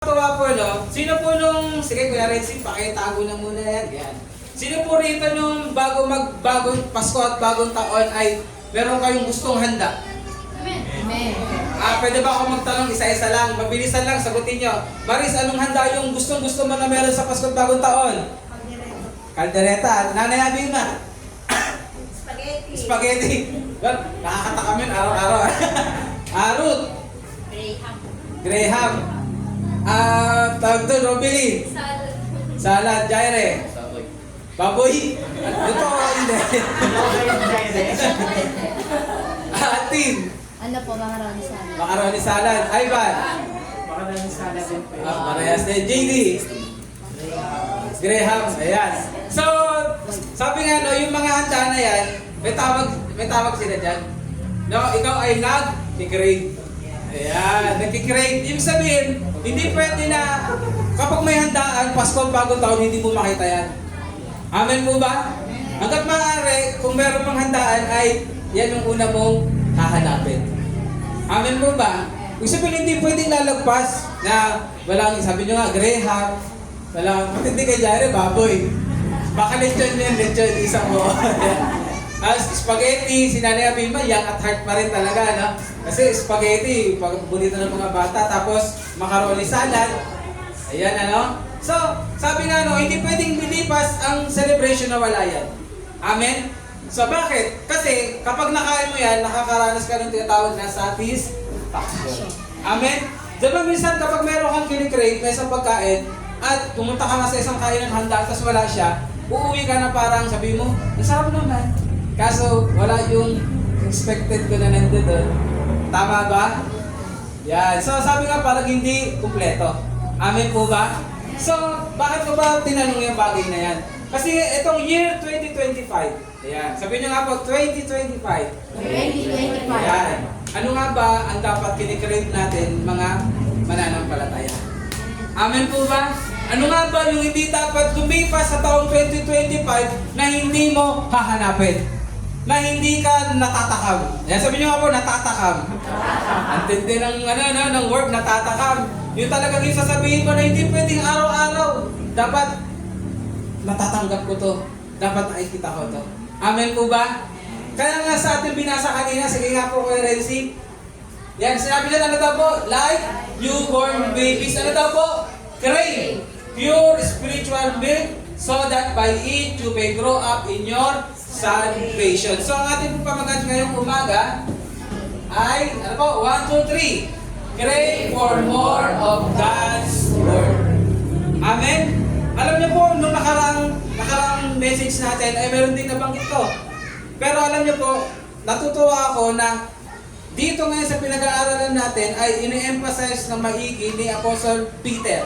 Tuwa po, no? Sino po nung, sige Kuya Renzi, pakitago na muna yan. Yan. Sino po rito nung bagong Pasko at bagong taon ay meron kayong gustong handa? Amen. Pwede ba ako magtanong isa-isa lang? Mabilisan lang, sagutin nyo. Maris, anong handa yung gustong-gusto mo na meron sa Pasko at bagong taon? Kaldereta. Nanay Abima? Spaghetti. Spaghetti. Well, nakakataka yun araw-araw. Ruth? Graham. Graham. Tawag doon, Robili. Salad. Salad, Jaire. Baboy. Ito o hindi. Atin. Ano po, macaroni salad? Macaroni salad. Ivan. Macaroni salad din po. Parehas din. JD. Graham. Ayan. So, sabi nga no, yung mga handa na yan, may tawag sila dyan. No, ikaw ay nag-grade. Ayan, nag-grade. Ibig sabihin, hindi pwede na kapag may handaan, Pasko at bagong taon, hindi mo makita yan. Amen po ba? Hanggat maaari, kung meron mang handaan ay yan yung una mong hahanapin. Amen po ba? Ibig sabihin, hindi pwedeng lalagpas na walang, sabi nyo nga, Graham, walang, matindi kay Jare, baboy. Baka lechon yan, lechon, isang mo. Spaghetti, si Nanay Abima, young at heart pa rin talaga, no? Kasi spaghetti, pag bonito ng mga bata, tapos macaroni salad, ayan, ano? So, sabi nga, no, hindi pwedeng bilipas ang celebration na wala yan. Amen? So, bakit? Kasi, kapag nakain mo yan, nakakaranas ka ng tinatawag na satisfaction. Amen? Diba minsan, kapag meron kang kinikrave na isang pagkain, at pumunta ka nga sa isang kainan handa, tapos wala siya, uuwi ka na parang, sabi mo, ang sarap naman. Kaso, wala yung expected ko na nandun. Tama ba? Yan. So, sabi nga parang hindi kumpleto. Amen po ba? So, bakit ko ba tinanong yung bagay na yan? Kasi itong year 2025, ayan. Sabi nyo nga po, 2025. 2025. Ayan. Ano nga ba ang dapat kinikrave natin mga mananampalataya? Amen po ba? Ano nga ba yung hindi dapat lumipas sa taong 2025 na hindi mo hahanapin? Na hindi ka natatakam. Yan, sabi nyo nga po, natatakam. Ang tindi ng word, natatakam. Yung talagang yung sasabihin ko na hindi pwedeng araw-araw. Dapat, natatanggap ko to. Dapat nakikita ko to. Amen po ba? Kaya nga sa ating binasa kanina, sige nga po Kuya Renzi. Yan, sinabi nila ano daw po? Like newborn babies. Ano daw po? Crave pure spiritual milk so that by it you may grow up in your salvation. So ang ating pamagat ngayong umaga ay, ano po? 1, 2, 3. Crave for more of God's Word. Amen? Alam niyo po, nung nakarang message natin ay meron din nabanggit ko. Pero alam niyo po, natutuwa ako na dito ngayon sa pinag-aaralan natin ay ini-emphasize na maigi ni Apostle Peter.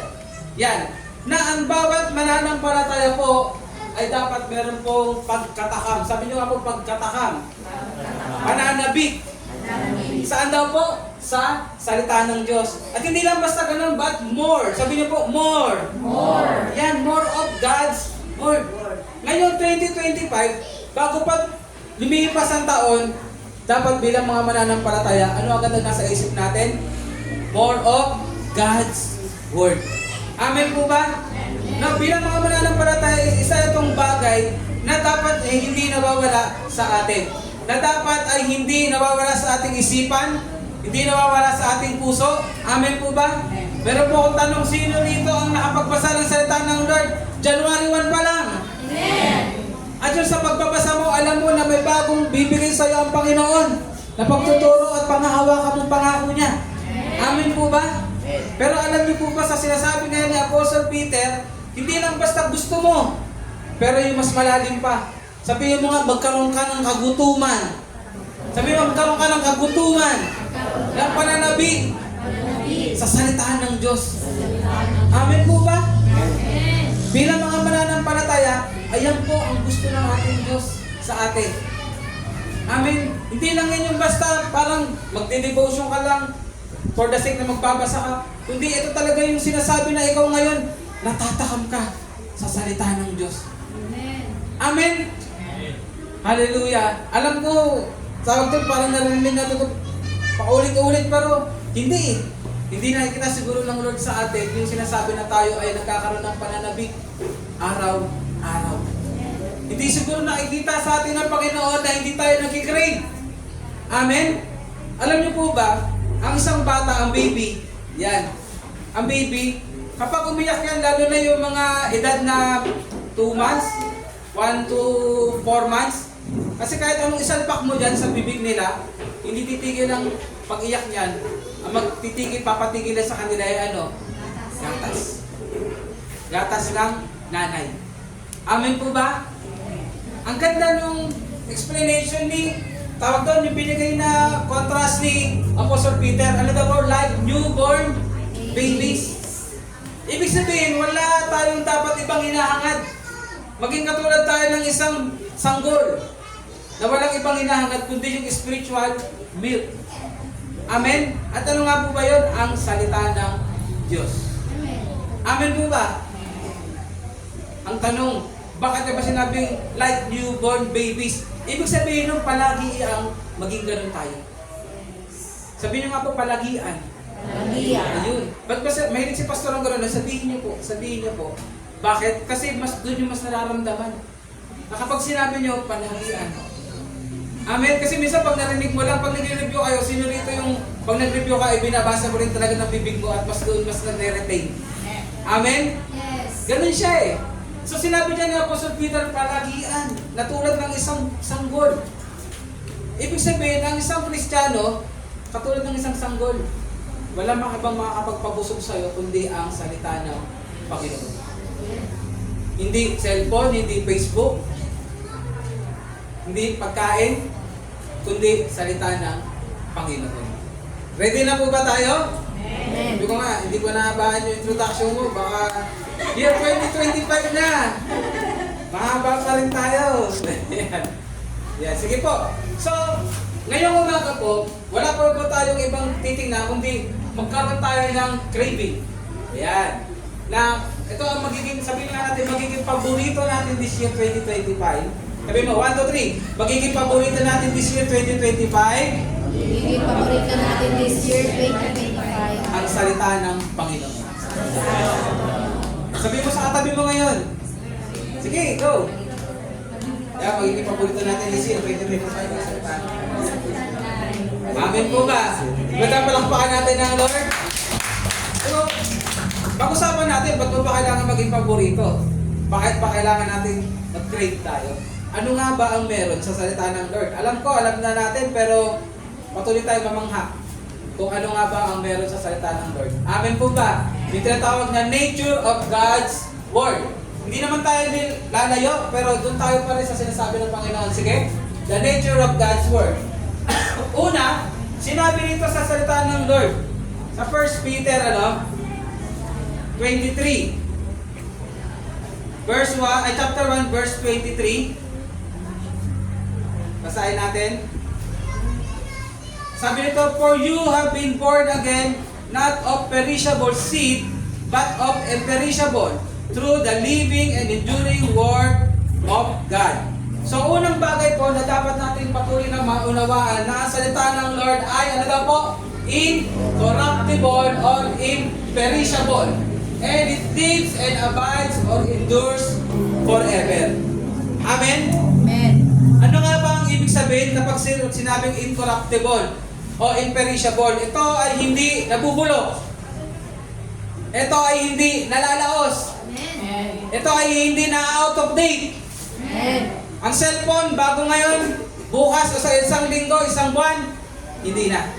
Yan. Na ang bawat mananampalataya po ay dapat meron pong pagkatakam. Sabi niyo nga po pagkatakam. Pananabik. Saan daw po? Sa salita ng Diyos. At hindi lang basta ganun, but more. Sabi niyo po, more. More. Yan, more of God's Word. Ngayon, 2025, bago pa lumipas ang taon, dapat bilang mga mananampalataya, ano agad ang nasa isip natin? More of God's Word. Amen po ba? Na bilang mga mananampalataya, isa itong bagay na dapat hindi nawawala sa atin. Na dapat ay hindi nawawala sa ating isipan, hindi nawawala sa ating puso. Amen po ba? Meron po akong tanong, sino rito ang nakapagbasa ng salita ng Lord? January 1 pa lang. Amen. At yun sa pagbabasa mo, alam mo na may bagong bibigay sa iyo ang Panginoon na pagtuturo at panghahawakan mong pangako niya. Amen po ba? Pero alam niyo po ba sa sinasabi ngayon ni Apostle Peter, hindi lang basta gusto mo, pero yung mas malalim pa. Sabihin mo nga, magkaroon ka ng kagutuman. Sabihin mo, magkaroon ka ng kagutuman ng pananabi sa salita ng Diyos. Amen po ba? Bilang mga mananampalataya, ayan po ang gusto ng ating Diyos sa atin. Amen. Hindi lang yan yung basta parang magde-devotion ka lang for the sake na magbabasa ka. Kundi ito talaga yung sinasabi na ikaw ngayon, natatakam ka sa salita ng Diyos. Amen. Hallelujah. Alam ko, tawag doon parang narinig na ito paulit-ulit pero hindi. Hindi nakikita siguro ng Lord sa atin yung sinasabi na tayo ay nagkakaroon ng pananabik araw-araw. Hindi siguro nakikita sa atin ng Panginoon na hindi tayo nag-crave. Amen? Alam niyo po ba, ang isang bata, ang baby, yan, ang baby, kapag umiyak yan, lalo na yung mga edad na 2 months, 1 to 4 months, kasi kahit anong isalpak mo dyan sa bibig nila, hindi titigil ang pag-iyak niyan. Ang papatigil na sa kanila ay ano? Gatas. Gatas ng nanay. Amen po ba? Ang ganda nung explanation ni, tawag doon, yung binigay na contrast ni Apostle Peter, ano daw, like newborn babies. Ibig sabihin, wala tayong dapat ibang hinahangad. Maging katulad tayo ng isang sanggol na walang ibang hinahangad kundi yung spiritual milk. Amen? At ano nga po ba yun? Ang salita ng Diyos. Amen po ba? Ang tanong, bakit ba sinabing like newborn babies? Ibig sabihin nung palagi ang maging ganun tayo. Sabihin nyo nga po, palagian. Ayun. Ba't ba mahilig si Pastor ang gano'n? Sabihin niyo po. Bakit? Kasi mas doon yung mas nararamdaman. Na kapag sinabi niyo, palagian. Amen? Kasi minsan pag narinig mo lang, pag nag-review kayo, sino rito yung pag nag-review ka, binabasa mo rin talaga ng bibig mo at mas doon mas nare-retain. Amen? Yes. Ganun siya eh. So sinabi niya ni Apostle Peter, palagian, na tulad ng isang sanggol. Ibig sabihin, ang isang Kristiyano, katulad ng isang sanggol, wala ibang makakapagpabusog sa'yo, kundi ang salita ng Panginoon. Hindi cellphone, hindi Facebook, hindi pagkain, kundi salita ng Panginoon. Ready na po ba tayo? Amen. Hindi ko nga, hindi ko naabahan yung introduction mo. Baka year 2025 na. Mahaba pa rin tayo. Yeah, sige po. So, ngayong umaga po, wala pa po tayong ibang titingnan, kundi magkaroon tayo ng craving. Ayan. Na ito ang magiging, sabihin nga natin, magiging paborito natin this year 2025. Sabihin mo, 1, 2, 3. Magiging paborito natin this year 2025. Magiging paborito natin this year, 2025. Ang salita ng Panginoon. Sabihin mo sa katabi mo ngayon. Sige, go. Kaya magiging paborito natin this year 2025. Ang salita ng Panginoon. Amen po ba? Magpapalakpakan natin ng Lord. So, pag-usapan natin, ba't mo ba kailangan maging paborito? Bakit pa kailangan natin mag-crave tayo? Ano nga ba ang meron sa salita ng Lord? Alam na natin, pero patuloy tayo mamangha kung ano nga ba ang meron sa salita ng Lord. Amen po ba? Yung tinatawag na nature of God's Word. Hindi naman tayo lalayo, pero doon tayo pa rin sa sinasabi ng Panginoon. Sige? The nature of God's Word. Una, sinabi nito sa salita ng Lord. Sa 1 Peter, 23. Chapter 1, verse 23. Basahin natin. Sabi nito, for you have been born again, not of perishable seed, but of imperishable, through the living and enduring word of God. So unang bagay po na dapat natin patuloy na maunawaan na ang salita ng Lord ay ano daw po? Incorruptible or imperishable. And it lives and abides or endures forever. Amen? Amen. Ano nga ba ang ibig sabihin kapag sinabing incorruptible o imperishable? Ito ay hindi nabubulok. Ito ay hindi nalalaos. Amen. Ito ay hindi na out of date. Amen. Ang cellphone, bago ngayon, bukas o sa isang linggo, isang buwan, hindi na.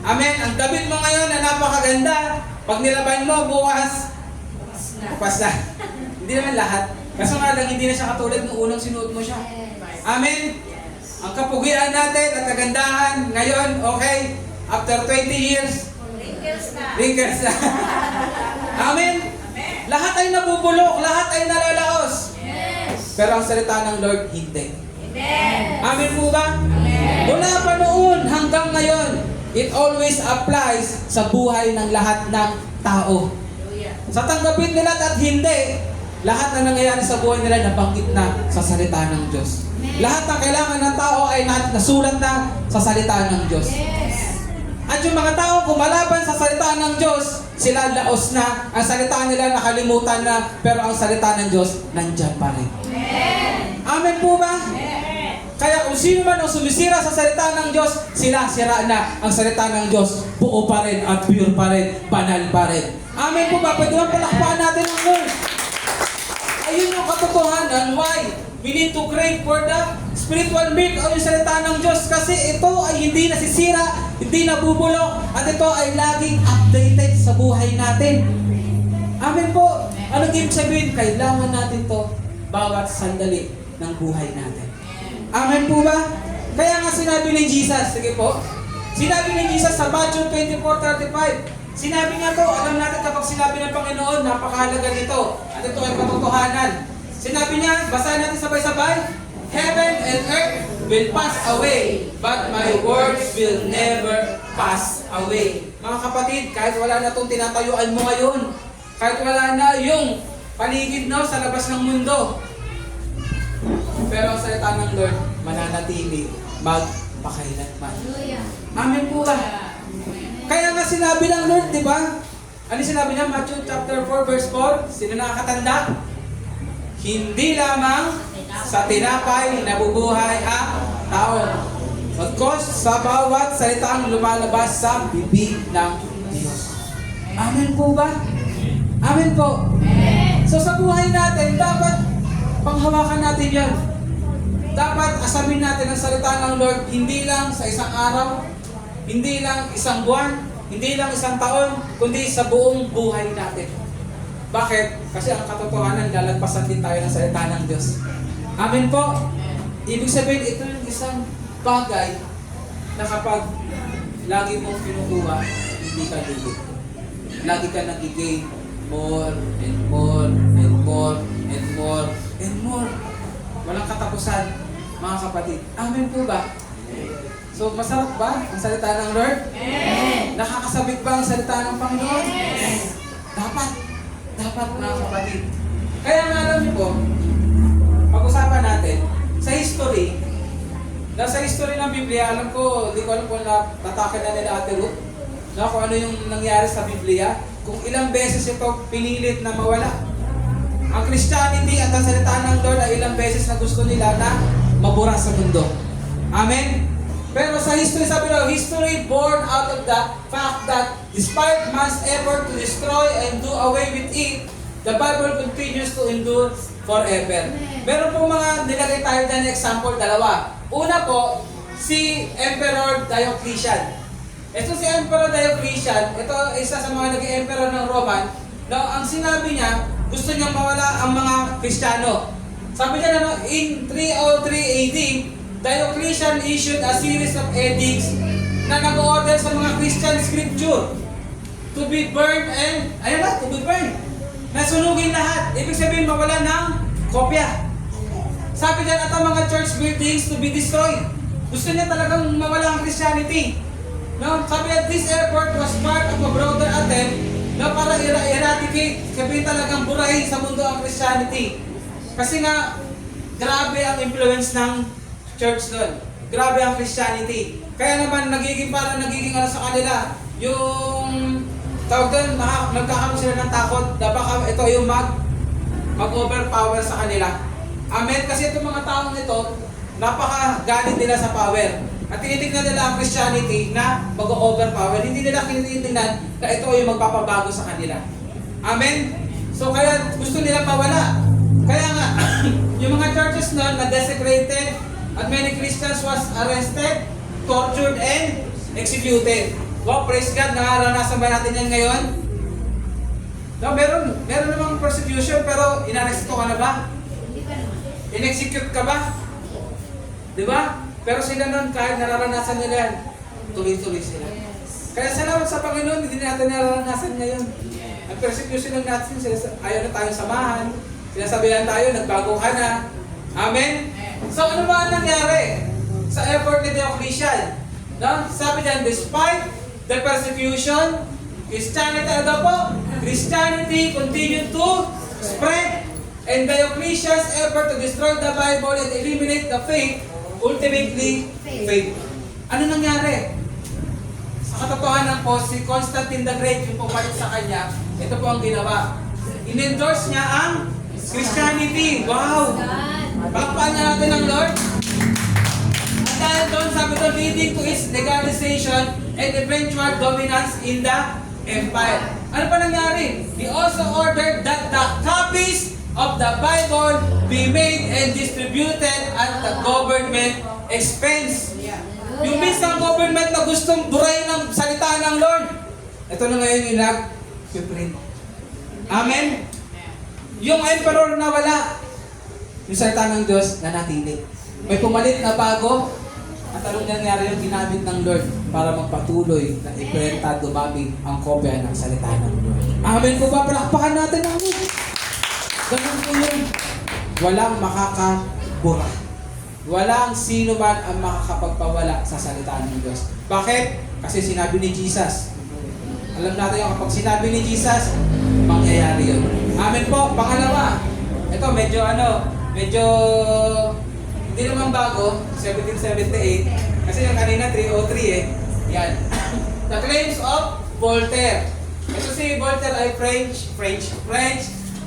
Amen. Ang damit mo ngayon na napakaganda, pag nilaban mo, bukas, bukas na. Hindi naman lahat. Kaso nga lang, hindi na siya katulad nung unang sinuot mo siya. Amen. Ang kapugian natin at kagandahan, ngayon, okay, after 20 years, wrinkles na. Amen. Lahat ay nabubulok, lahat ay nalalaos. Pero ang salita ng Lord, hindi. Amen po ba? Mula pa noon hanggang ngayon, it always applies sa buhay ng lahat ng tao. Sa tanggapin nila at hindi, lahat na nangyayari sa buhay nila nabanggit na sa salita ng Diyos. Lahat ng kailangan ng tao ay nasulat na sa salita ng Diyos. Yes. At At yung mga taong kumalaban sa salita ng Diyos, sila laos na. Ang salita nila nakalimutan na, pero ang salita ng Diyos nandiyan pa rin. Amen po ba? Kaya kung sino man ang sumisira sa salita ng Diyos, sila sira na. Ang salita ng Diyos, buo pa rin at pure pa rin, banal pa rin. Amen po ba? Pwede lang palakpakan natin ang Lord. Ayun yung katotohanan why we need to crave for the spiritual milk o yung salita ng Diyos, kasi ito ay hindi nasisira, hindi nabubulok, at ito ay laging updated sa buhay natin. Amen po. Anong ibig sabihin? Kailangan natin to bawat sandali ng buhay natin. Amen po ba? Kaya nga sinabi ni Jesus, sige po, sinabi ni Jesus sa Matthew 24:35, sinabi niya to, alam natin kapag sinabi ng Panginoon, napakahalaga nito. At ito ay katotohanan. Sinabi niya, basahin natin sabay-sabay, heaven and earth will pass away, but my words will never pass away. Mga kapatid, kahit wala na itong tinatayuan mo ngayon, kahit wala na yung paligid no, sa labas ng mundo, pero ang salita ng Lord, mananatili, magpakailanman. Amen po ba? Kaya nga sinabi ng Lord, di ba? Ano sinabi niya? Matthew chapter 4 verse 4. Sino nakakatanda? Hindi lamang sa tinapay nabubuhay ang tao, bagkus sa bawat salitang lumalabas sa bibig ng Diyos. Amen po ba? Amen po. So sa buhay natin, dapat panghawakan natin yan. Dapat asamin natin ang salita ng Lord, hindi lang sa isang araw, hindi lang isang buwan, hindi lang isang taon, kundi sa buong buhay natin. Bakit? Kasi ang katotohanan, lalagpasan din tayo ng salita ng Diyos. Amen po. Ibig sabihin, ito yung isang bagay na kapag lagi mong kinukuha, hindi ka lilit. Lagi ka nag-gain more and more and more and more and more. Walang katapusan, mga kapatid. Amen po ba? So, masarap ba ang salita ng Lord? Nakakasabik ba ang salita ng Panginoon? Dapat. Dapat, mga kapatid. Kaya nga alam niyo po, pag-usapan natin, sa history ng Biblia, alam ko, di ko alam kung natake na nila Ate Ruth, kung ano yung nangyari sa Biblia, kung ilang beses ito pinilit na mawala. Ang Christianity at ang salita ng Lord ay ilang beses na gusto nila na mabura sa mundo. Amen? Pero sa history, sabi daw, history born out of the fact that despite man's effort to destroy and do away with it, the Bible continues to endure forever. Meron po mga nilagay tayo dyan na example, dalawa. Una po, si Emperor Diocletian. Ito si Emperor Diocletian, ito isa sa mga naging emperor ng Roman. Now, ang sinabi niya, gusto niyang mawala ang mga Kristiyano. Sabi niya na in 303 AD, Diocletian issued a series of edicts na nag-order sa mga Christian scripture to be burned and, ayun na, to be burned. Nasunugin lahat. Ibig sabihin, mawala ng kopya. Sabi niya at ang mga church buildings to be destroyed. Gusto niya talagang mawala ang Christianity. No? Sabi niya, this effort was part of a broader attempt na para eradicate, sabihin talagang burahin sa mundo ang Christianity. Kasi nga, grabe ang influence ng church doon. Grabe ang Christianity. Kaya naman, nagiging ano sa kanila, yung tawag doon, nagkakaroon sila ng takot na baka ito yung mag-overpower sa kanila. Amen? Kasi itong mga taong ito, napaka-galit nila sa power. At tinitignan nila ang Christianity na mag-overpower. Hindi nila tinitignan na ito yung magpapabago sa kanila. Amen? So kaya gusto nila mawala. Kaya nga, yung mga churches noon na desecrated at many Christians was arrested, tortured, and executed. Wow, praise God, naranasan ba natin yan ngayon? No, meron namang persecution, pero inaresto ka na ba? In-execute ka ba? Di ba? Pero sila nun, kahit nararanasan nila yan, tuloy-tuloy sila. Kaya salamat sa Panginoon, hindi natin nararanasan ngayon. Ang persecution ng natin, ayaw na tayong samahan, sinasabihan tayo, nagbago ka na. Amen? So ano ba ang nangyari sa effort ni Diocletian? No? Sabi niyan, despite the persecution, Christianity continued to spread, and Diocletian's effort to destroy the Bible and eliminate the faith ultimately faith. Ano nangyari? Sa Ang katotohanan po, si Constantine the Great, yung pumalit sa kanya, ito po ang ginawa. In-endorse niya ang Christianity. Wow! Palakpakan na natin ang Lord. At dahil doon, sabi doon, leading to its legalization and eventual dominance in the empire. Ano pa nangyari? He also ordered that the copies of the Bible be made and distributed at the government expense. Yung mismong government na gustong durayin ng salita ng Lord, ito na ngayon yung nag-print. Amen? Yung emperor na wala, yung salita ng Diyos na natili. May pumalit na bago, at anong nangyari yung ginamit ng Lord para magpatuloy na iprenta, dumami ang kopya ng salita ng Lord. Amen po ba? Palakpakan natin. Amen. Ganun po yun. Walang makakabura. Walang sino man ang makakapagpawala sa salita ng Diyos. Bakit? Kasi sinabi ni Jesus. Alam natin yung kapag sinabi ni Jesus, mangyayari yun. Amen po. Pangalawa, ito medyo hindi naman bago, 1778. Kasi yung kanina 303 eh. Yan. The claims of Voltaire. Ito si Voltaire ay French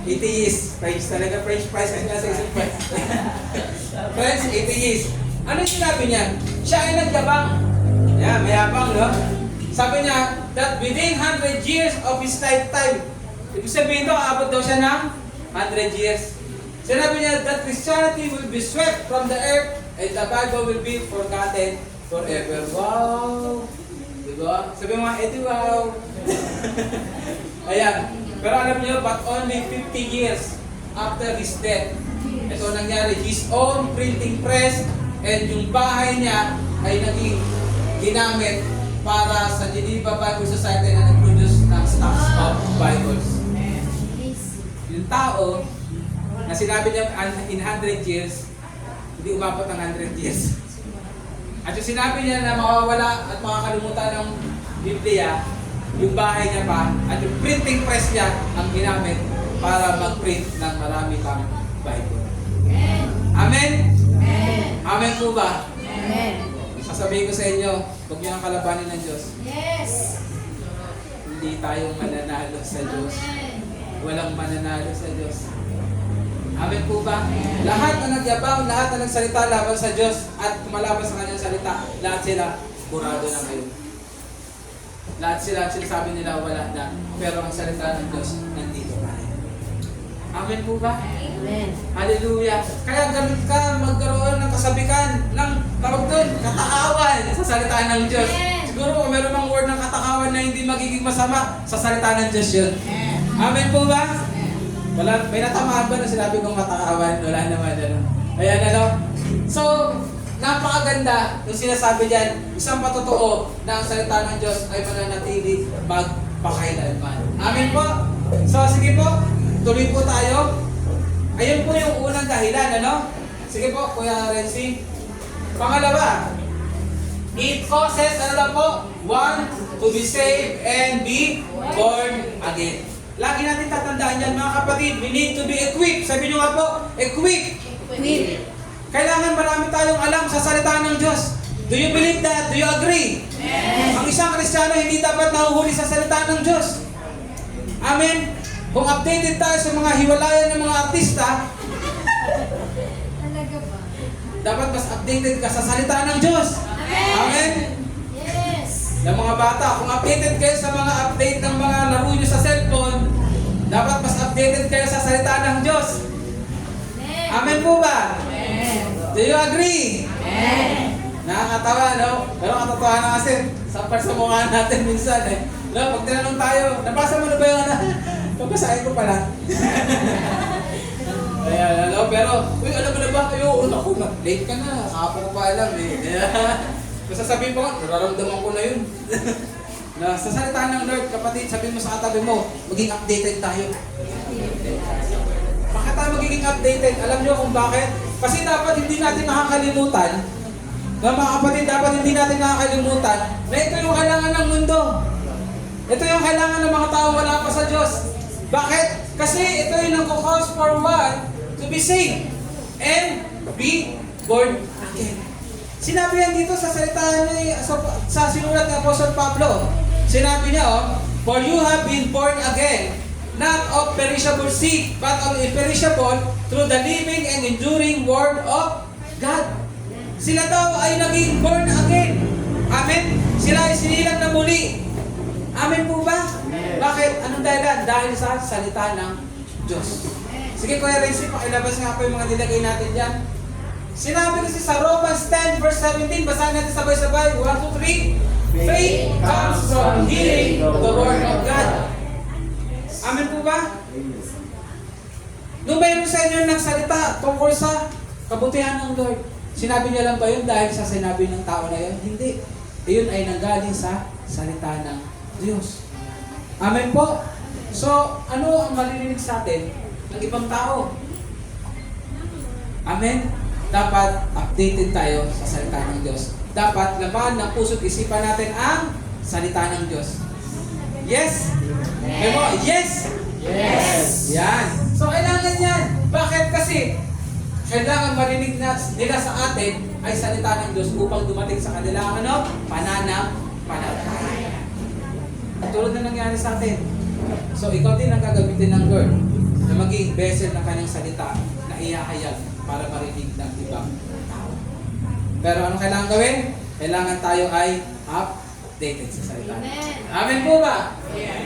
atheist. French talaga, French fries kasi nasa isang French. French atheist. Ano yung sinabi niya? Siya ay nagyabang. Yan, mayabang, no? Sabi niya, that within 100 years of his lifetime, ibig sabihin ito, aabot daw siya ng 100 years. Sinabi niya that Christianity will be swept from the earth and the Bible will be forgotten forever. Wow! Diba? Sabi mo, wow! Ayan. Pero alam niyo, but only 50 years after his death, ito nangyari, his own printing press and yung bahay niya ay naging ginamit para sa Geneva Bible Society na nag-produce ng stocks of Bibles. Yung tao, na sinabi niya in 100 years, hindi umabot ng 100 years. At yung sinabi niya na mawawala at makakalimutan ng Biblia, yung bahay niya pa, at yung printing press niya ang ginamit para mag-print ng marami pang Bible. Amen? Amen po ba? Amen. Sasabihin ko sa inyo, huwag niyo ang kalabanin ng Diyos. Yes. Hindi tayo mananalo sa Diyos. Walang mananalo sa Diyos. Amen po ba? Lahat na nagyabang, lahat na nagsalita laban sa Diyos at kumalaban sa kanyang salita, lahat sila burado na ngayon. Lahat sila, sinasabi nila wala na. Pero ang salita ng Diyos, nandito pa rin. Amen po ba? Amen. Hallelujah. Kaya gamit ka magkaroon ng kasabikan ng tawag doon, katakawan sa salita ng Diyos. Siguro kung meron mang word ng katakawan na hindi magiging masama, sa salita ng Diyos yun. Amen po ba? Wala, may natamaan ba na sinabi kong katakawan? Wala naman, ano? Ayan, ano? So, napakaganda yung sinasabi diyan, isang patotoo na ang salita ng Diyos ay mananatili magpakailanman. Amen po? So, sige po, tuloy po tayo. Ayun po yung unang dahilan, ano? Sige po, Kuya Renzi. Pangalawa, it causes, ano lang po? One, to be saved and be born again. Lagi natin tatandaan yan, mga kapatid, we need to be equipped. Sabi nyo nga po, equipped. Equip. Kailangan marami tayong alam sa salita ng Diyos. Do you believe that? Do you agree? Yes. Ang isang Kristiyano hindi dapat nahuhuli sa salita ng Diyos. Amen? Kung updated tayo sa mga hiwalayan ng mga artista, Talaga ba? dapat mas updated ka sa salita ng Diyos. Amen? Yes. Ng mga bata, kung updated kayo sa mga update ng mga laro nyo sa cellphone, dapat mas updated kayo sa salita ng Diyos. Amen po ba? Do you agree? Nakakatawa, no? Pero katotohanan kasi, sampal sa mukha natin minsan eh. No, pag tinanong tayo, nabasa mo na ba yung ano? Pagbasahin ko pala. Ayan, ano? Pero, uy, alam mo na ba? Ayun, ako na. Late ka na. Ako ko pa alam eh. Basta sabihin ko nga, nararamdaman ko na yun. Na sa salita ng Lord, kapatid, sabihin mo sa katabi mo, maging updated tayo. Bakit tayo magiging updated? Alam nyo kung bakit? Kasi dapat hindi natin nakakalimutan, na mga kapatid, dapat hindi natin nakakalimutan na ito yung kailangan ng mundo. Ito yung kailangan ng mga tao wala pa sa Diyos. Bakit? Kasi ito yung nagkakause for one to be saved and be born again. Sinabi yan dito sa salita niya, sa sinulat ng Apostle Pablo. Sinabi niya, for you have been born again, not of perishable seed, but of imperishable, through the living and enduring word of God. Sila daw ay naging born again. Amen? Sila ay sinilang na muli. Amen po ba? Bakit? Anong dahilan? Dahil sa salita ng Diyos. Sige, Kuya Renzi, pakilabas nga po yung mga nilagay natin dyan. Sinabi kasi sa Romans 10 verse 17, basahin natin sabay-sabay. 1, 2, 3. Faith comes from hearing the word of God. Amen po ba? Nung mayroon sa inyo ng salita tungkol sa kabutihan ng Lord, sinabi niya lang ba yun dahil sa sinabi ng tao na yun? Hindi. Iyon ay nanggaling sa salita ng Diyos. Amen po? So, ano ang maririnig sa atin ng ibang tao? Amen? Dapat updated tayo sa salita ng Diyos. Dapat laban ng puso't isipan natin ang salita ng Diyos. Yes? Memo, yes? Yes! Yan. So, kailangan yan. Bakit? Kasi, kailangan marinig nila sa atin ay salita ng Diyos upang dumating sa kanilang pananampalataya. Tulad na nangyari sa atin. So, ikaw din ang gagamitin ng Lord na maging vessel ng kanyang salita na ihahayag para marinig ng ibang tao. Pero ano kailangan gawin? Kailangan tayo ay updated sa salita. Amen po ba?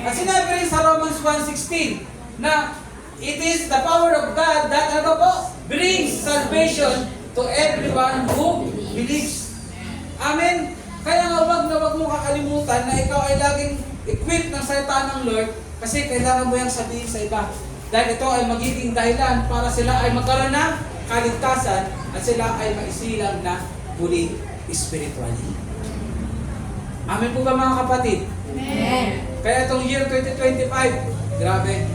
At sinabi rin sa Romans 1:16 na it is the power of God that ano po? Brings salvation to everyone who believes. Amen? Kaya nga wag mo kakalimutan na ikaw ay laging equipped ng salita ng Lord kasi kailangan mo yung sabihin sa iba. Dahil ito ay magiging dahilan para sila ay magkaroon ng kaligtasan at sila ay maisilang na muli spiritually. Amen po ba mga kapatid? Amen. Kaya itong year 2025, grabe,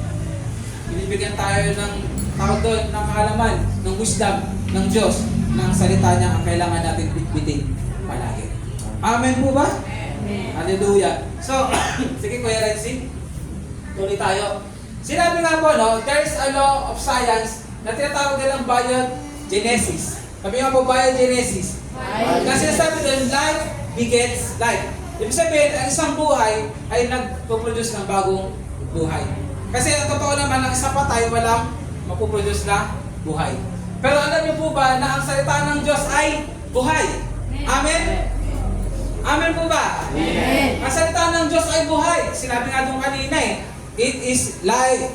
binibigyan tayo ng tawag doon, ng kaalaman, ng wisdom, ng Diyos, ng salita niya ang kailangan natin bitbitin palagi. Amen po ba? Amen. Hallelujah. So, sige Kuya Renzi, tuloy tayo. Sinabi nga po, no, there's a law of science na tinatawag nilang biogenesis. Sabi nga po, biogenesis. Kasi sabi doon, life begets life. Ibig sabihin, ang isang buhay ay nagpo-produce ng bagong buhay. Kasi ang totoo naman, ang isang patay, walang mapuproduce na buhay. Pero alam niyo po ba na ang salita ng Diyos ay buhay? Amen? Amen po ba? Amen. Ang salita ng Diyos ay buhay. Sinabi nga doon kanina it is life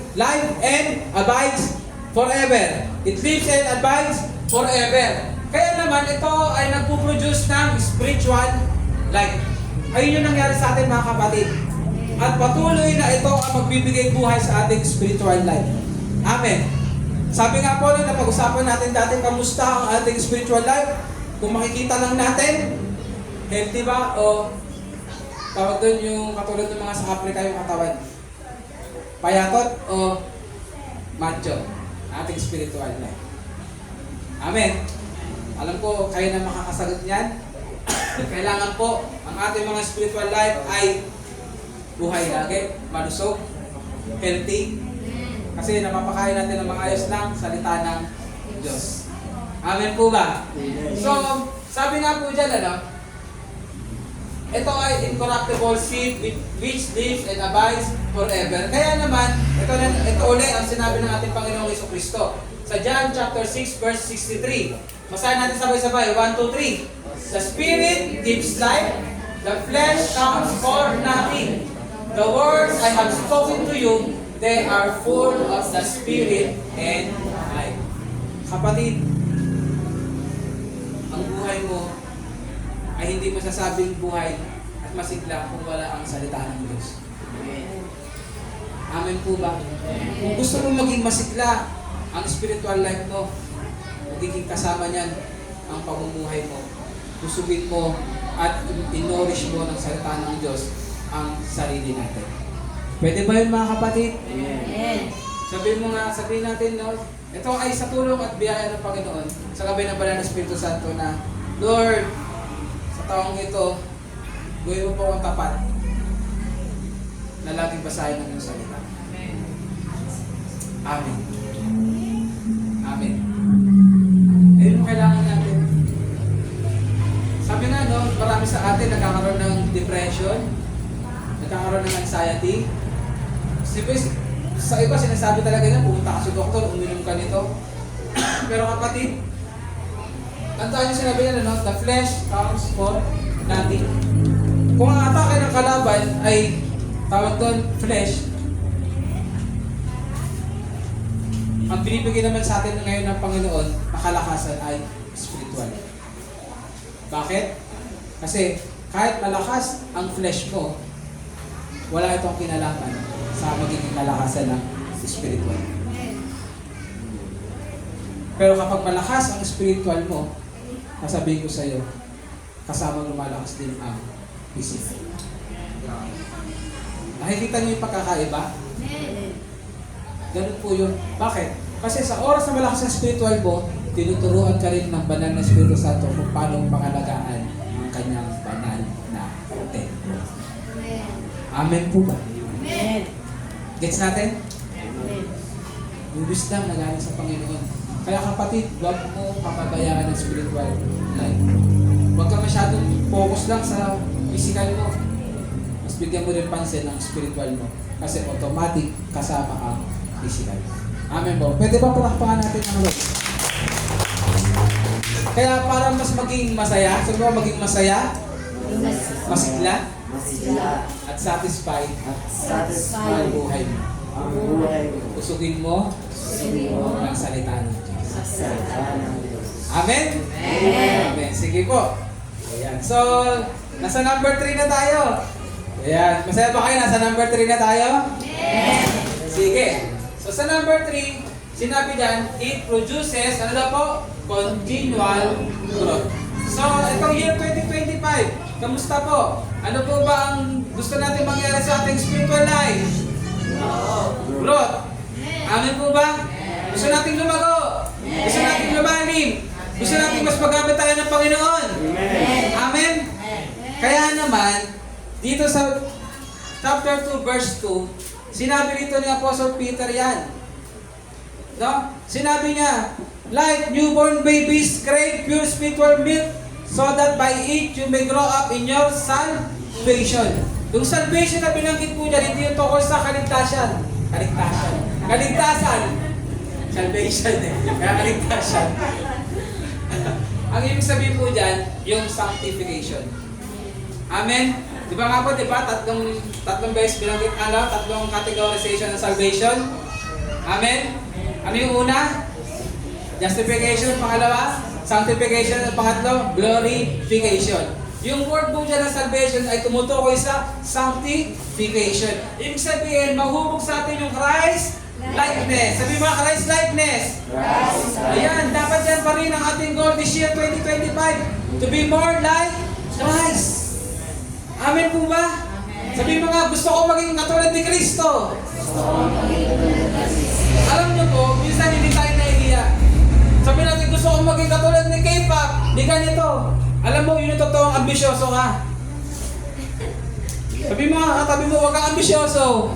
and abides forever. It lives and abides forever. Kaya naman, ito ay nagpo-produce ng spiritual life. Ayun yung nangyari sa atin mga kapatid. At patuloy na ito ang magbibigay buhay sa ating spiritual life. Amen. Sabi nga po na napag-usapan natin dati, kamusta ang ating spiritual life? Kung makikita lang natin, healthy ba? O tawag doon yung katulad ng mga sa Africa yung katawan. Payatot o macho? Ating spiritual life. Amen. Alam ko, kayo na makakasagot niyan. Kailangan po, ang ating mga spiritual life ay buhay lagi, malusog, healthy. Kasi napapakain natin ng maayos ng salita ng Diyos. Amen po ba? So, sabi nga po dyan, ito ay incorruptible seed which lives and abides forever. Kaya naman, ito ulit ang sinabi ng ating Panginoong Jesucristo. Sa John chapter 6 verse 63. Basahin natin sabay-sabay. 1, 2, 3. The Spirit gives life. The flesh counts for nothing. The words I have spoken to you, they are full of the Spirit and life. Kapatid, ang buhay mo ay hindi masasabing buhay at masigla kung wala ang salita ng Diyos. Amen po ba? Kung gusto mo maging masigla ang spiritual life mo, magiging kasama niyan ang pamumuhay mo. Kusubin mo at inorish mo ng salita ng Diyos ang sarili natin. Pwede ba yun mga kapatid? Amen. Sabihin natin, no? Ito ay sa tulong at biyaya ng Panginoon sa gabi ng Banal na Espiritu Santo na, Lord, sa taong ito, gawin mo po ang tapat na laging basahin ng iyong salita. Amen. Amen. Ayun ang kailangan natin. depression, nagkakaroon ng anxiety. Sa iba, sinasabi talaga na, pumunta ka sa doktor, uminom ka nito. Pero kapatid, ang tayo sinabi niya, no? The flesh counts for nothing. Kung ang atake ng kalaban ay tawag doon, flesh, ang binibigay naman sa atin ngayon ng Panginoon na kalakasan ay spiritual. Bakit? Kasi kahit malakas ang flesh mo, wala itong kinalaman sa magiging kalakasan ng spiritual. Pero kapag malakas ang spiritual mo, sasabihin ko sa iyo, kasama lumalakas din ang physical. Nakikita niyo yung pagkakaiba? Ganun po yun. Bakit? Kasi sa oras na malakas ang spiritual mo, tinuturuan ka rin ng banal na Espiritu Santo kung paano pangalagaan ang kanyang banal na templo. Amen po ba? Amen. Gets natin? Amen. Yung wisdom na galing sa Panginoon. Kaya kapatid, huwag mo papabayaan ang spiritual life. Huwag ka masyadong focus lang sa physical mo. Mas bigyan mo rin pansin ang spiritual mo. Kasi automatic kasama ang physical. Amen po. Pwede ba palakpakan natin ang Lord? Kaya para mas maging masaya, sabi mo maging masaya, masigla, at satisfied ang buhay mo. Usugin mo ang salita ng Diyos. Amen? Amen. Sige po. Ayan. So, nasa number 3 na tayo. Ayan. Masaya ba kayo? Nasa number 3 na tayo? Sige. So, sa number 3, sinabi dyan, it produces, ano daw po? Continual growth. So, itong year 2025, kamusta po? Ano po ba ang gusto natin mangyari sa ating spiritual life? Growth. Amen po ba? Gusto nating lumago. Gusto nating lumalim. Gusto nating mas magamit tayo ng Panginoon. Amen? Kaya naman, dito sa chapter 2, verse 2, sinabi rito ni Apostle Peter yan. No? Sinabi niya, like newborn babies crave pure spiritual milk so that by it you may grow up in your salvation. Yung salvation na binanggit po dyan, hindi yung tungkol sa kaligtasan. Kaligtasan. Salvation eh. Kaya kaligtasan. Ang ibig sabihin po dyan, yung sanctification. Amen? Di ba nga po, di ba? Tatlong beses binanggit, tatlong categorization ng salvation. Amen? Ano yung una? Justification, pangalawa. Sanctification, pangatlo. Glorification. Yung word po dyan ng salvation ay tumutukoy sa sanctification. Ibig sabihin, mahubog sa atin yung Christ likeness. Sabi mo, Christ likeness. Ayan, dapat yan pa rin ang ating goal this year 2025. To be more like Christ. Amen po ba? Sabi mo nga, gusto ko maging katulad ni Kristo. Alam niyo po, minsan hindi tayo nahihiya. Sabi natin, gusto ko maging katulad ni K-pop. Di ganito. Alam mo, yun yung totoong ambisyoso ka. Sabi mo nga, katabi mo, huwag kang ambisyoso.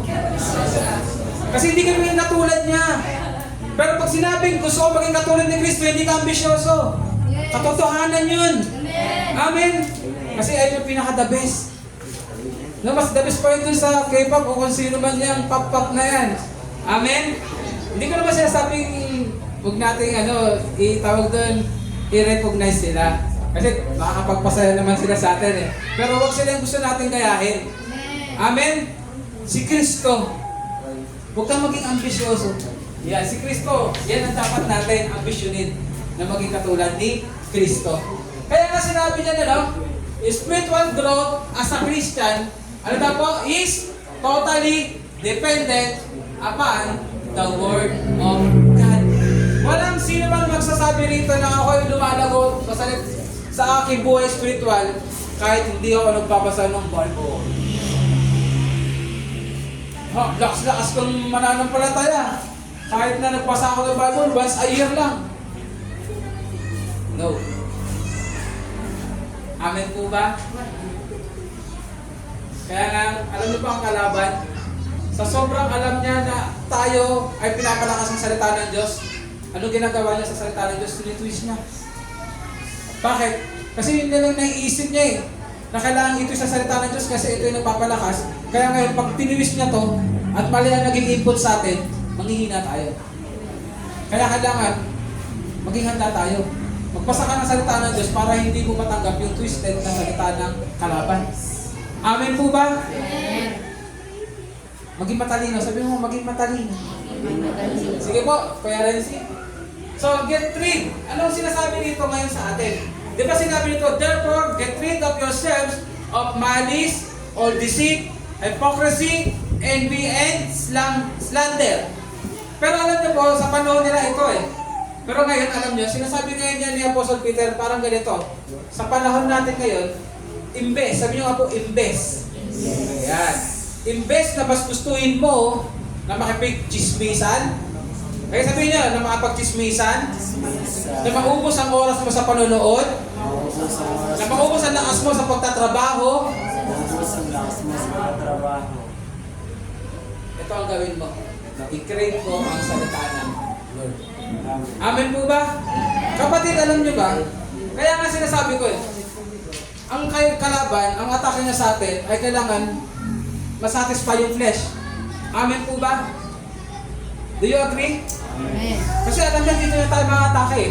Kasi hindi ka naman katulad niya. Pero pag sinabing gusto ko maging katulad ni Kristo, hindi ka ambisyoso. Katotohanan yun. Amen. Kasi ayun yung pinaka-the best. No, mas the best pa rin dun sa K-pop o kung sino man yung pop-pop na yan. Amen. Hindi ko naman sinasabing huwag nating itawag doon, i-recognize sila. Kasi makakapagpasaya naman sila sa atin eh. Pero huwag silang gusto natin gayahin. Amen? Si Kristo. Huwag kang maging ambisyoso. Yan, si Kristo. Yan ang dapat natin ambisyonin na maging katulad ni Kristo. Kaya nga sinabi niya spiritual growth as a Christian, ano daw po, is totally dependent upon the Word of God. Walang sino bang magsasabi rito na ako'y lumalago sa aking buhay spiritual kahit hindi ako nagpapasa ng Bible. Lakas-lakas kong mananampalataya. Kahit na nagbasa ako ng Bible once a year lang. No. Amen po ba? Kaya nga, alam niyo ba ang kalaban? Sa sobrang alam niya na tayo ay pinapalakas ng salita ng Diyos, ano ginagawa niya sa salita ng Diyos? Tinitwist niya. Bakit? Kasi yun lang naiisip niya eh. na kailangan ito sa salita ng Diyos kasi ito yung nagpapalakas. Kaya ngayon, pag tiniwis niya to at mali ang naging input sa atin, manghihina tayo. Kaya kailangan, maging handa tayo. Magbasa ka ng salita ng Diyos para hindi mo matanggap yung twisted na salita ng kalaban. Amen po ba? Maging matalino. Sabi mo, maging matalino. Sige po, Kuya Renzi. So, get rid. Anong sinasabi nito ngayon sa atin? Di ba sinabi nito, therefore, get rid of yourselves of malice, or deceit, hypocrisy, envy, and slander. Pero alam niyo po, sa panahon nila ito Pero ngayon, alam niyo, sinasabi ngayon niya ni Apostle Peter, parang ganito. Sa panahon natin ngayon, imbes. Sabi niyo nga po, imbes. Ayan. Imbes na basgustuhin mo na makipag-chismisan, kaya sabihin niya, na makapag-chismisan, na maubos ang oras mo sa panonood, na maubos ang lakas mo sa pagtatrabaho, ito ang gawin mo. I-crave mo ang salita ng Lord. Amen po ba? Kapatid, alam niyo ba? Kaya nga sinasabi ko ang kalaban, ang atake niya sa atin ay kailangan masatisfy yung flesh. Amen po ba? Do you agree? Amen. Kasi alam niya dito na tayo mga atake.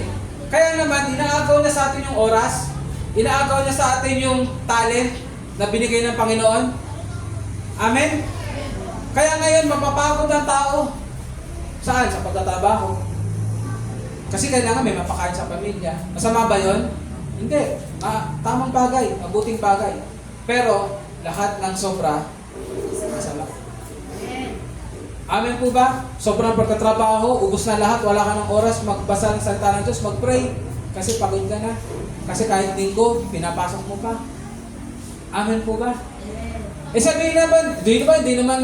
Kaya naman, inaagaw na sa atin yung oras, inaagaw na sa atin yung talent na binigay ng Panginoon. Amen? Kaya ngayon, mapapagod ang tao. Saan? Sa pagtatrabaho. Kasi kailangan may mapakain sa pamilya. Masama ba yun? Hindi. Tamang bagay, mabuting bagay. Pero, lahat ng sobra, masama. Amen po ba? Sobrang pagkatrabaho, ubos na lahat, wala ka ng oras, magbasa ng salita ng Diyos, mag-pray. Kasi pagod ka na. Kasi kahit linggo, pinapasok mo pa. Amen po ba? Sabihin naman, hindi naman,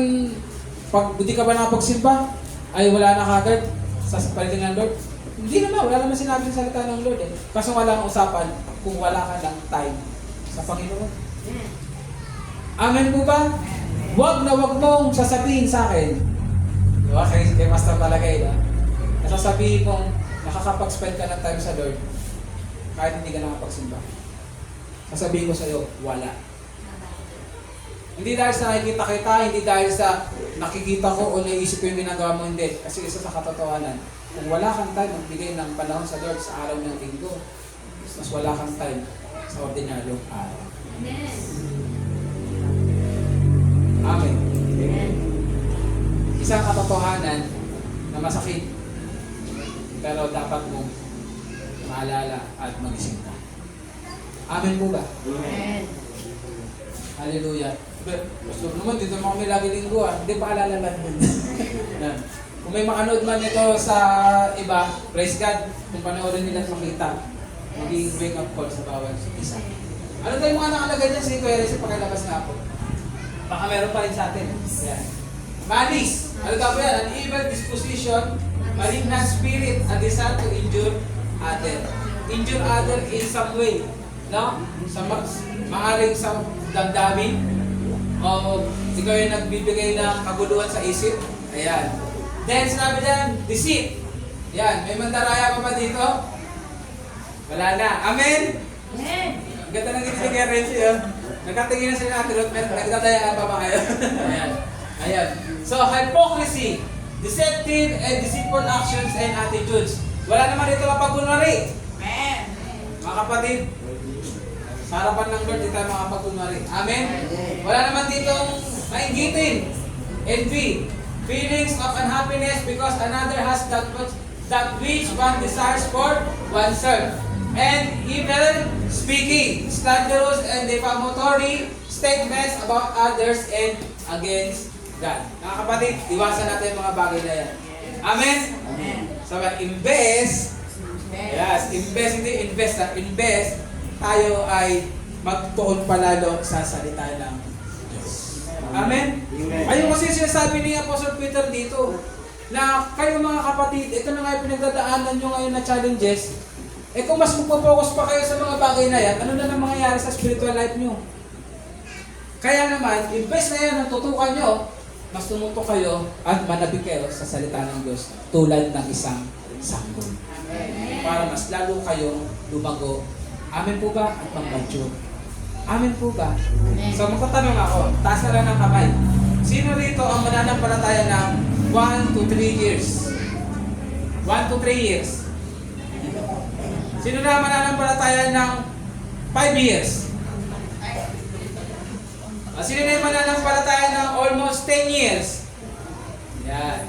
pag hindi ka ba nakapagsimba, ay wala na kagad sa palitin ng Lord. Hindi naman, wala naman sinabi sa salita ng Lord Kaso wala kang usapan kung wala ka ng time sa Panginoon. Amen po ba? Wag na wag mong sasabihin sa akin, diba? Kay Master talaga nasasabihin mong nakakapag-spend ka ng time sa Lord kahit hindi ka nakapagsimba. Sasabihin ko sa iyo, wala. Hindi dahil sa nakikita kita, hindi dahil sa nakikita ko o naisip ko yung ginagawa mo, hindi. Kasi isa sa katotohanan, kung wala kang time magbigay ng panahon sa Lord sa araw ng linggo, mas wala kang time sa ordinaryong araw. Amen. Isang katotohanan na masakit, pero dapat mong maalala at magising ka. Amen po ba? Amen. Hallelujah. Gusto naman, dito naman kami lagi linggo Hindi pa alalalan mo. Kung may makanood man ito sa iba, praise God, kung panoorin nila makita. Maging wake up call sa bawat isa. Ano tayo mga nakalagay dyan sa Kuya Rizzy, pakilabas nga po. Baka meron pa rin sa atin. Yan. Malice. Ano daw yan? An evil disposition, malignant spirit, a desire to injure other. Injure other in some way. No? Maaring sa damdamin. O ikaw yung nagbibigay ng kaguluhan sa isip. Ayan. Then sinabi dyan, deceit. Yan. May mandaraya pa ba dito? Wala na. Amen? Amen. Ang ganda ng ginili kay Renzi. Nagkatingin na sila natin. Nagdadayaan pa ba kayo? Ayan. Ayan. So, hypocrisy, deceptive and deceitful actions and attitudes. Wala naman dito mapagkunwari. Amen. Mga kapatid, sa harapan ng Lord, di tayo makapagkunwari. Amen? Wala naman ditong mainggitin. Envy. Feelings of unhappiness because another has that which one desires for oneself. And evil speaking, slanderous and defamatory statements about others and against God. Mga kapatid, iwasan natin yung mga bagay na yan. Amen? Amen. Sabi, invest, hindi invest, invest, tayo ay magtuon palalo sa salita ng Diyos. Amen? Ayun kasi sinasabi ni Apostle Peter dito, na kayo mga kapatid, ito na nga yung pinagdadaanan nyo ngayon na challenges, kung mas magpo-focus pa kayo sa mga bagay na yan, ano na nang mangyayari sa spiritual life nyo? Kaya naman, invest na yan, ang tutukan nyo, mas tumutok kayo at manabik kayo sa salita ng Diyos tulad ng isang sanggol. Para mas lalo kayo lumago. Amen po ba? At mag-mature. Amen po ba? Amen. So magtatanong ako, taas na lang ng kamay. Sino rito ang mananampalataya ng 1 to 3 years? 1 to 3 years. Sino na mananampalataya ng 5 years? Sino na yung mananampalataya ng almost 10 years? Yan.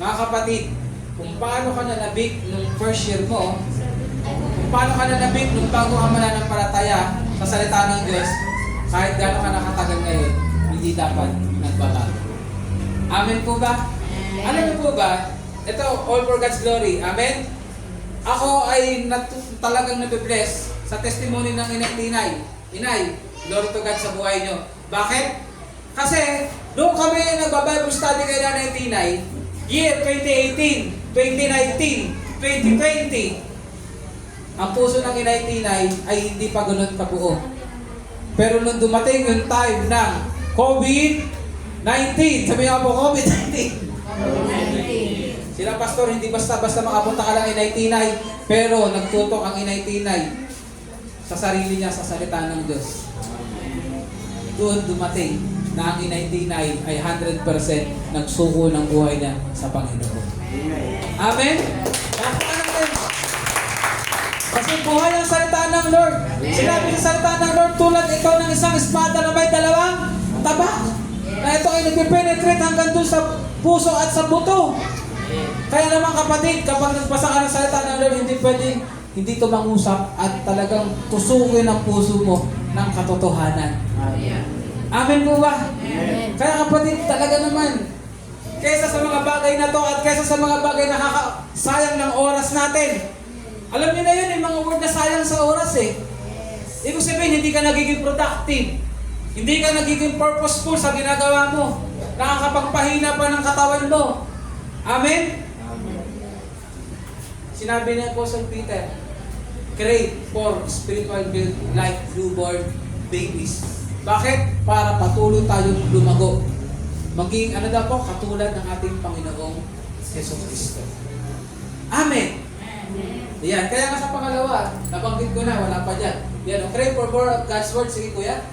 Mga kapatid, kung paano ka nanabik nung first year mo, kung paano ka nanabik nung bago ka mananampalataya sa salita ng Diyos, kahit gano'n ka nakatagal ngayon, hindi dapat nagbabago. Amen po ba? Alam niyo po ba, ito, all for God's glory. Amen? Ako ay talagang nabibless sa testimony ng Inay Tinay. Inay, glory to God sa buhay niyo. Bakit? Kasi, doon kami nagba-Bible study kay Nanay Tinay, year 2018, 2019, 2020, ang puso ng Inay Tinay ay hindi pa ganun kabuo. Pero nung dumating yung time ng COVID-19, sabi nga po, COVID-19. Sila pastor, hindi basta-basta makapunta ka lang Inay Tinay, pero nagtutok ang Inay Tinay sa sarili niya sa salita ng Diyos. Doon dumating na ang Inay Tinay ay 100% nagsuko ng buhay niya sa Panginoon. Amen? Kasi buhay ang salita ng Lord. Sinabi sa salita ng Lord, tulad ikaw ng isang espada na may dalawang tabak. Na ito ay nagpipenetrate hanggang dun sa puso at sa buto. Kaya naman kapatid, kapag nagbasa ka ng salita ng Lord, hindi pwedeng hindi ito mangusap at talagang tusukin ang puso mo ng katotohanan. Amen po ba? Amen. Kaya kapatid, talaga naman, kaysa sa mga bagay na to at kaysa sa mga bagay na nakakasayang ng oras natin, alam niyo na yun, yung mga word na sayang sa oras eh. Ibig sabihin, hindi ka nagiging productive. Hindi ka nagiging purposeful sa ginagawa mo. Nakakapagpahina pa ng katawan mo. Amen? Sinabi ni Apostle Peter, crave for spiritual build like newborn babies. Bakit? Para patuloy tayong lumago. Maging ano daw po, katulad ng ating Panginoong Jesus Cristo. Amen? Yan, kaya nga sa pangalawa, nabanggit ko na, wala pa dyan. Yan, crave for more of God's Word. Sige kuya.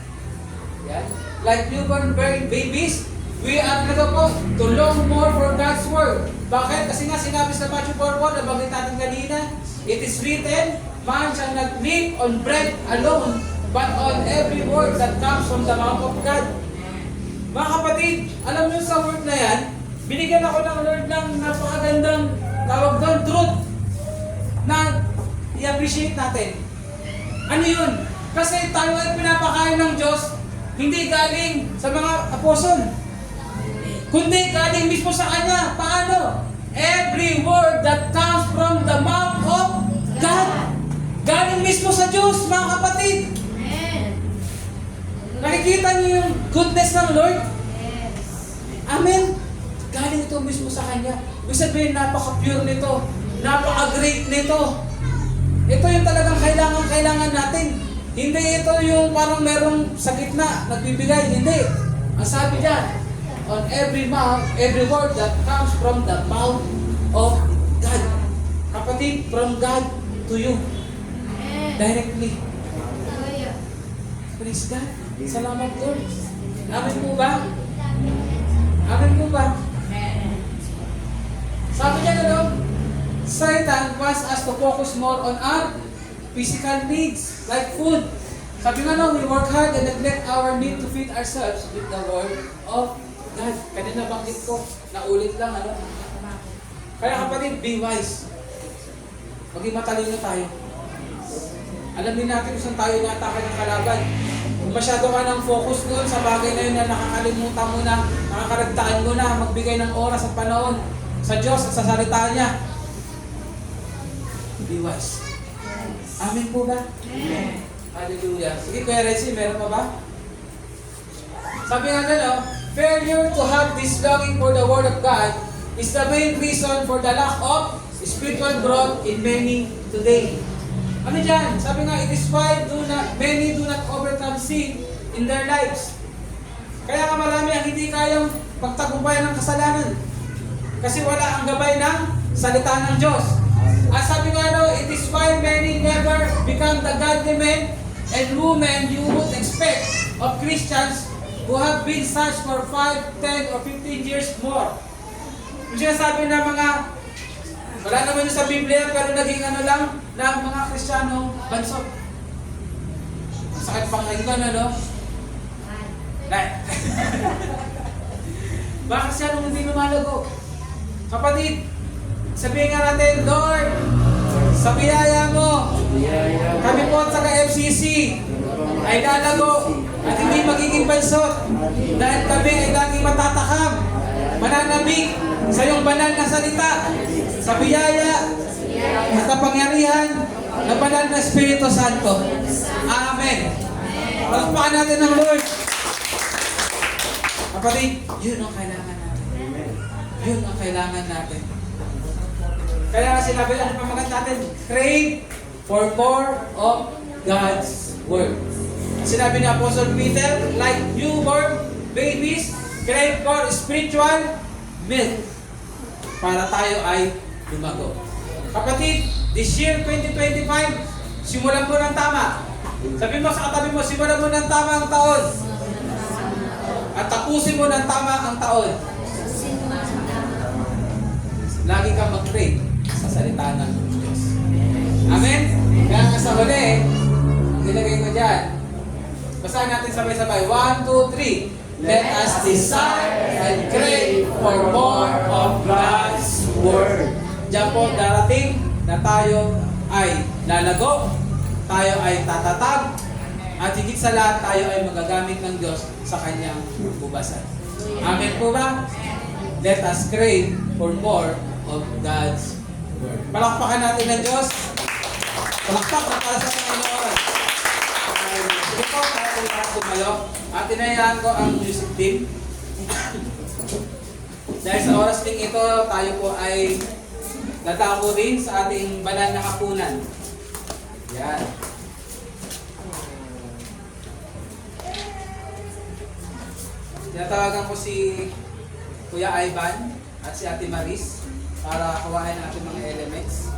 Yan. Like newborn babies, we are po to long more for God's Word. Bakit? Kasi nga sinabi sa Matthew 4:1, nabanggit natin kanina, it is written, man shall not live on bread alone, but on every word that comes from the mouth of God. Mga kapatid, alam niyo sa word na yan, binigyan ako ng Lord ng napakagandang tawag doon, truth, na i-appreciate natin. Ano yun? Kasi tayo ay pinapakain ng Diyos, hindi galing sa mga apostol, kundi galing mismo sa Kanya. Paano? Every word that comes from the mouth of God. Galing mismo sa Diyos, mga kapatid. Nakikita niyo yung goodness ng Lord? Amen? Galing ito mismo sa Kanya. Ibig sabihin, napaka-pure nito. Napaka-great nito. Ito yung talagang kailangan natin. Hindi ito yung parang merong sa gitna, nagbibigay. Hindi. Ang sabi diyan, on every mouth, every word that comes from the mouth of God. Kapatid, from God to you. Directly. Praise God. Salamat Lord. Amen po ba? Amen po ba? Sabi niya na Lord, Satan wants us to focus more on our physical needs, like food. Sabi nga no, we work hard and neglect our need to feed ourselves with the word of God. Kanina banggit ko, naulit lang ano. Kaya kapatid, be wise. Maging matalino tayo. Alamin natin kung saan tayo natake ng kalaban. Kung masyado ka ng focus doon sa bagay na yun na nakakalimutan mo na, nakakaragtaan mo na, magbigay ng oras at panahon sa Diyos at sa salita niya. Be wise. Amen po ba? Amen. Hallelujah. Sige, Kuya Renzi, meron pa ba? Sabi nga gano'n, failure to have this longing for the Word of God is the main reason for the lack of spiritual growth in many today. Ano dyan? Sabi nga, it is why many do not overcome sin in their lives. Kaya nga marami ang hindi kayang pagtagumpayan ng kasalanan. Kasi wala ang gabay ng salita ng Diyos. At sabi nga it is why many never become the godly men and women you would expect of Christians who have been such for 5, 10, or 15 years more. Yung sinasabi na mga, wala naman yung sa Biblia, pero naging ano lang, ng mga Kristiyano, bansot. Ang sakit pakinggan, ano? Mga Kristiyano hindi lumalago. Kapatid, sabihin nga natin, Lord, sa biyaya mo, kami po at saka FCC ay lalago at hindi magiging bansot dahil kami ay laging matatakam, mananabik sa iyong banal na salita, sa biyaya at kapangyarihan ng banal na Espiritu Santo. Amen. Palakpakan natin ng Lord. Kapatid, yun ang kailangan natin. Yun ang kailangan natin. Kaya sinabi ang pamagat natin, crave for more of God's Word. Sinabi ni Apostle Peter, like newborn babies, crave for spiritual milk para tayo ay lumago. Kapatid, this year 2025, simulan mo ng tama. Sabi mo sa katabi mo, simulan mo ng tama ang taon. At tapusin mo ng tama ang taon. Lagi kang mag-crave sa salita ng Diyos. Amen? Kaya nga sa huli, nilagay ko dyan. Basahin natin sabay-sabay. 1, 2, 3. Let us desire and crave for more of God's Word. Diyan po darating na tayo ay lalago, tayo ay tatatag, at higit sa lahat tayo ay magagamit ng Diyos sa kanyang bubasan. Amen po ba? Let us crave for more of God's Word. Palakpakan natin ng Diyos. Palakpak na para sa Panginoon. Sige po, tayo lahat tumayo. At tinayaan ko ang music team. Dahil sa oras ding ito, tayo po ay dadako rin sa ating banal na hapunan. Yan. Tinatawagan ko si Kuya Ivan at si Ate Maris para kawain ang ating mga elements.